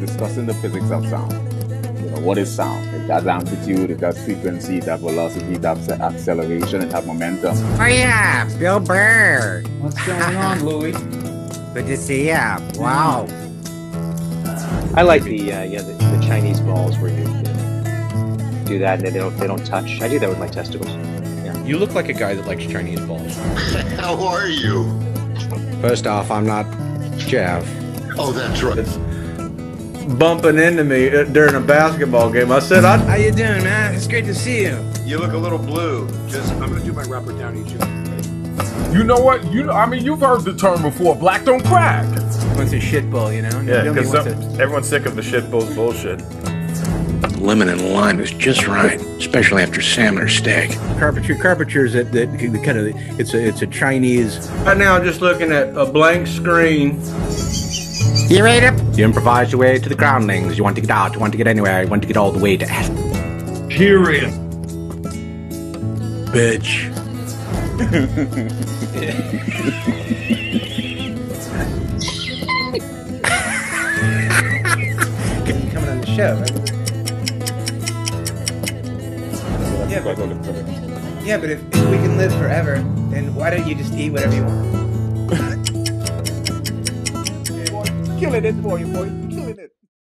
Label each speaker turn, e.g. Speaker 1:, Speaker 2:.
Speaker 1: discussing the physics of sound. You know, what is sound? It has amplitude, it has frequency, it has velocity, it has acceleration, it has momentum.
Speaker 2: Oh yeah, Bill Burr.
Speaker 3: What's going on, Louis?
Speaker 2: Good to see ya. Wow.
Speaker 4: I like the Chinese balls where you do that and they don't touch. I do that with my testicles. Yeah.
Speaker 5: You look like a guy that likes Chinese balls.
Speaker 6: How are you?
Speaker 7: First off, I'm not Jeff.
Speaker 6: Oh, that's right.
Speaker 8: Bumping into me during a basketball game. I said,
Speaker 2: How you doing, man? It's great to see you.
Speaker 9: You look a little blue. I'm gonna do my Robert Downey Jr.
Speaker 10: You know what? I mean, you've heard the term before. Black don't crack.
Speaker 2: What's a shit bowl, you know?
Speaker 10: Yeah, because everyone's sick of the shit bowl bullshit.
Speaker 7: Lemon and lime is just right, especially after salmon or steak.
Speaker 5: Carpentry is that kind of it's a Chinese.
Speaker 8: right now, just looking at a blank screen.
Speaker 2: You ready to?
Speaker 7: You improvise your way to the groundlings. You want to get out, you want to get anywhere, you want to get all the way to
Speaker 10: Period.
Speaker 7: bitch.
Speaker 2: Coming on the show, right? Yeah, but if we can live forever, then why don't you just eat whatever you want?
Speaker 1: Killing it for you, boy.